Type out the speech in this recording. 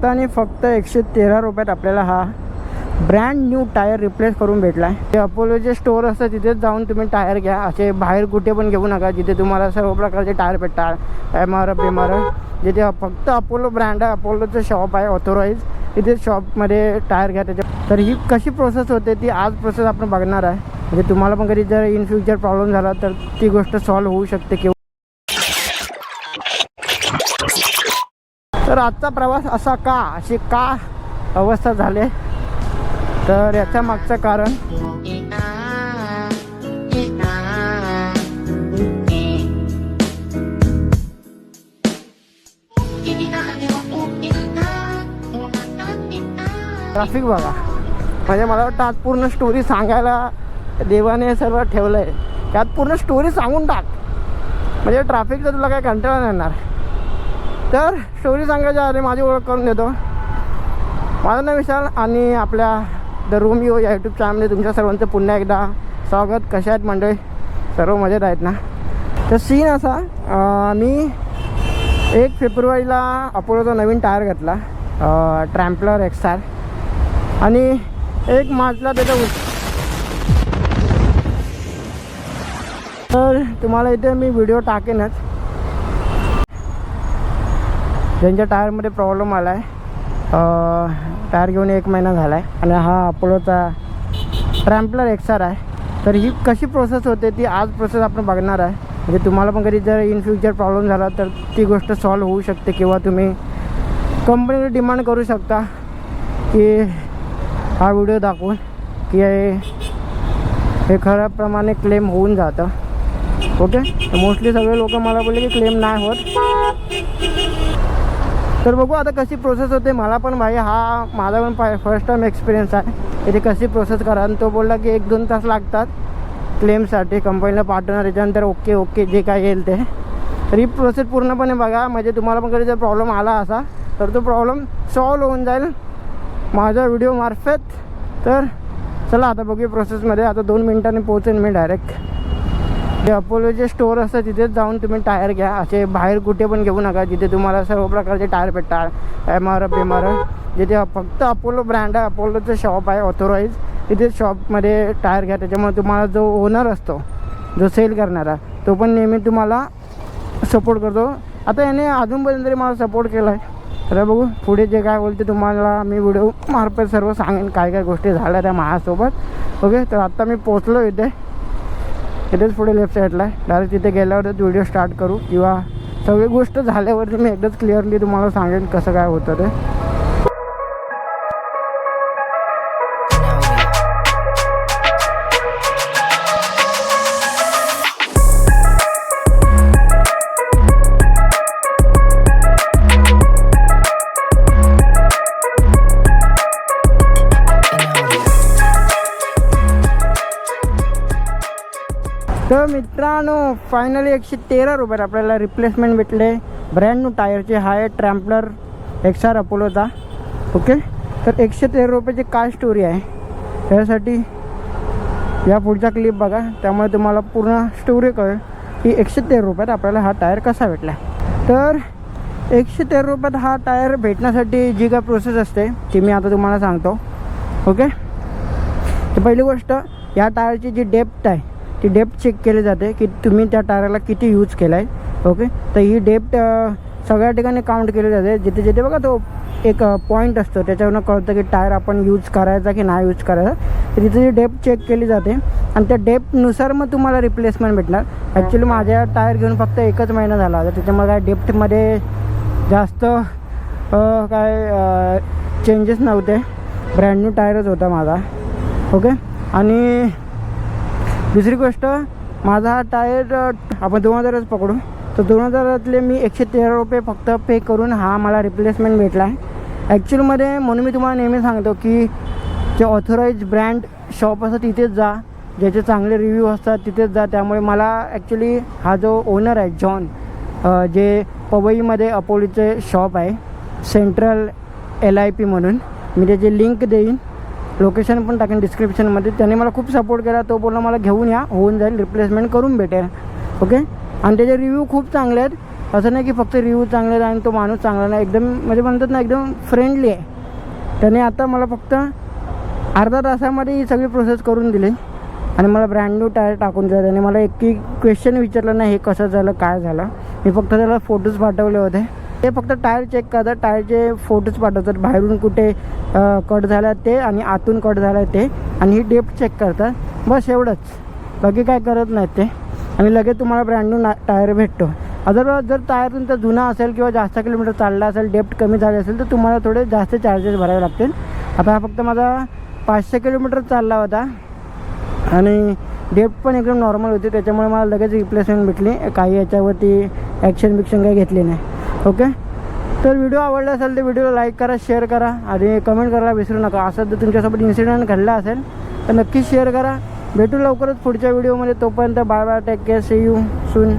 आणि फक्त 113 रुपयात आपल्याला हा ब्रँड न्यू टायर रिप्लेस करून भेटला आहे. ते अपोलोचे स्टोअर असतं तिथेच जाऊन तुम्ही टायर घ्या. असे बाहेर कुठे पण घेऊ नका जिथे तुम्हाला सर्व प्रकारचे टायर भेटतात. MRF जिथे फक्त अपोलो ब्रँड आहे, अपोलोचं शॉप आहे ऑथोराईज, तिथे शॉपमध्ये टायर घ्या. त्याच्या तर ही कशी प्रोसेस होते ती आज प्रोसेस आपण बघणार आहे. म्हणजे तुम्हाला पण कधी जर इन फ्युचर प्रॉब्लेम झाला तर ती गोष्ट सॉल्व्ह होऊ शकते. किंवा तर आजचा प्रवास असा का, अशी का अवस्था झाली, तर याच्या मागचं कारण ट्रॅफिक बघा. म्हणजे मला वाटतं आज पूर्ण स्टोरी सांगायला देवाने सर्व ठेवलं आहे. त्यात पूर्ण स्टोरी सांगून टाक, म्हणजे ट्रॅफिकचा तुला काय कंटाळा नाही येणार. तर स्टोरी सांगायच्या आधी माझी ओळख करून देतो. माझं नाव विशाल आणि आपल्या द रोमिओ या यूट्यूब चॅनलमध्ये तुमच्या सर्वांचं पुन्हा एकदा स्वागत. कशा आहेत मंडळी? सर्व मजेत आहेत ना? तर सीन असा, मी 1 फेब्रुवारीला अपोलोचा नवीन टायर घेतला, ट्रॅम्पलर XR, आणि 1 मार्चला त्याचा तर तुम्हाला इथे मी व्हिडिओ टाकेनच ज्यांच्या टायरमध्ये प्रॉब्लेम आला आहे. टायर घेऊन 1 महिना झाला आहे आणि हा अपोलोचा ट्रॅम्पलर XR आहे. तर ही कशी प्रोसेस होते ती आज प्रोसेस आपण बघणार आहे. म्हणजे तुम्हाला पण कधी जर इन फ्युचर प्रॉब्लेम झाला तर ती गोष्ट सॉल्व्ह होऊ शकते. किंवा तुम्ही कंपनीला डिमांड करू शकता की हा व्हिडिओ दाखवून की हे खऱ्याप्रमाणे क्लेम होऊन जातं. ओके, मोस्टली सगळे लोक मला बोलले की क्लेम नाही होत. तर बघू आता कशी प्रोसेस होते. मला पण भाई हा माझा पण फर्स्ट टाईम एक्सपिरियन्स आहे. इथे कशी प्रोसेस करा. आणि तो बोलला की 1-2 तास लागतात क्लेमसाठी, कंपनीला पाठवणार, त्याच्यानंतर ओके जे काय येईल ते. तर ही प्रोसेस पूर्णपणे बघा, म्हणजे तुम्हाला पण कधी जर प्रॉब्लेम आला असा तर तो प्रॉब्लेम सॉल्व्ह होऊन जाईल माझ्या व्हिडिओमार्फत. तर चला आता बघूया प्रोसेसमध्ये. आता 2 मिनिटांनी पोहोचेन मी डायरेक्ट. जे अपोलोचे स्टोअर असतं तिथेच जाऊन तुम्ही टायर घ्या. असे बाहेर कुठे पण घेऊ नका जिथे तुम्हाला सर्व प्रकारचे टायर भेटतात. MRF जिथे फक्त अपोलो ब्रँड आहे, अपोलोचं शॉप आहे ऑथोराईज, तिथे शॉपमध्ये टायर घ्या. त्याच्यामुळे तुम्हाला जो ओनर असतो, जो सेल करणारा, तो पण नेहमी तुम्हाला सपोर्ट करतो. आता याने अजूनपर्यंत तरी मला सपोर्ट केला आहे. तर बघू पुढे जे काय बोलते तुम्हाला मी व्हिडिओ मार्फत सर्व सांगेन काय काय गोष्टी झाल्या त्या माझ्यासोबत. ओके, तर आत्ता मी पोचलो इथेच पुढे लेफ्ट साईडला. डायरेक्ट तिथे गेल्यावरच व्हिडिओ स्टार्ट करू, किंवा सगळी गोष्ट झाल्यावरती मी एकदाच क्लिअरली तुम्हाला सांगेन कसं काय होतं ते. तर मित्रांनो फायनली 113 रुपयात आपल्याला रिप्लेसमेंट भेटले ब्रँड न्यू टायरचे. हा आहे ट्रॅम्पलर XR अपोलोचा. ओके, तर 113 रुपयाची काय स्टोरी आहे त्यासाठी या पुढचा क्लिप बघा, त्यामुळे तुम्हाला पूर्ण स्टोरी कळेल की 113 रुपयात आपल्याला हा टायर कसा भेटला. तर 113 रुपयात हा टायर भेटण्यासाठी जी काय प्रोसेस असते ती मी आता तुम्हाला सांगतो. ओके, तर पहिली गोष्ट, या टायरची जी डेप्थ आहे ती डेप्थ चेक केली जाते की तुम्ही त्या टायरला किती यूज केला आहे. ओके, तर ही डेप्थ सगळ्या ठिकाणी काउंट केली जाते. जिथे जिथे बघा तो एक पॉईंट असतो त्याच्यावरून कळतं की टायर आपण यूज करायचा की नाही यूज करायचा. तर तिथे जी डेप्थ चेक केली जाते आणि त्या डेप्थनुसार मग तुम्हाला रिप्लेसमेंट भेटणार. ॲक्च्युली माझ्या टायर घेऊन फक्त 1च महिना झाला होता, त्याच्यामुळे काय डेप्थमध्ये जास्त काय चेंजेस नव्हते. ब्रँड न्यू टायरच होता माझा. ओके, आणि दुसरी गोष्ट, माझा हा टायर आपण 2000च पकडू, तर 2000तले मी 113 रुपये फक्त पे करून हा मला रिप्लेसमेंट भेटला आहे. ॲक्च्युअलमध्ये म्हणून मी तुम्हाला नेहमी सांगतो की जे ऑथोराईज ब्रँड शॉप असतात तिथेच जा, ज्याचे चांगले रिव्ह्यू असतात तिथेच जा. त्यामुळे मला ॲक्च्युली हा जो ओनर आहे जॉन, जे पवईमध्ये अपोलोचे शॉप आहे सेंट्रल LIP म्हणून, मी त्याची लिंक देईन, लोकेशन पण टाकेन डिस्क्रिप्शनमध्ये. त्याने मला खूप सपोर्ट केला. तो बोलला मला घेऊन या, होऊन जाईल, रिप्लेसमेंट करून भेटेल. ओके, आणि त्याचे रिव्ह्यू खूप चांगले आहेत. असं नाही की फक्त रिव्ह्यू चांगले आहे आणि तो माणूस चांगला नाही, एकदम म्हणजे म्हणतात ना एकदम फ्रेंडली आहे. त्याने आता मला फक्त अर्धा तासामध्ये ही सगळी प्रोसेस करून दिली आणि मला ब्रँड न्यू टायर टाकून दिला. त्याने मला एकही क्वेश्चन विचारलं नाही हे कसं झालं काय झालं. मी फक्त त्याला फोटोज पाठवले होते. ते फक्त टायर चेक करतात, टायरचे फोटोज पाठवतात, बाहेरून कुठे कट झाला ते आणि आतून कट झाला ते, आणि ही डेप्थ चेक करतात. बस एवढंच, बाकी काय करत नाहीत ते. आणि लगेच तुम्हाला ब्रँड न्यू टायर भेटतो. अदरवाईज जर टायर तुमचा जुना असेल किंवा जास्त किलोमीटर चालला असेल, डेप्थ कमी झाली असेल, तर तुम्हाला थोडे जास्त चार्जेस भरावे लागतील. आता हा फक्त माझा 500 किलोमीटर चालला होता आणि डेप्थ पण एकदम नॉर्मल होती, त्याच्यामुळे मला लगेच रिप्लेसमेंट भेटली. काही याच्यावरती ॲक्शन बिक्शन काही घेतली नाही. ओके, तर व्हिडिओ आवडला असेल तर व्हिडिओला लाईक करा, शेअर करा आणि कमेंट करायला विसरू नका. असं जर तुमच्यासोबत इन्सिडेंट घडला असेल तर नक्कीच शेअर करा. भेटू लवकरच पुढच्या व्हिडिओमध्ये. तोपर्यंत bye bye, take care, see you soon.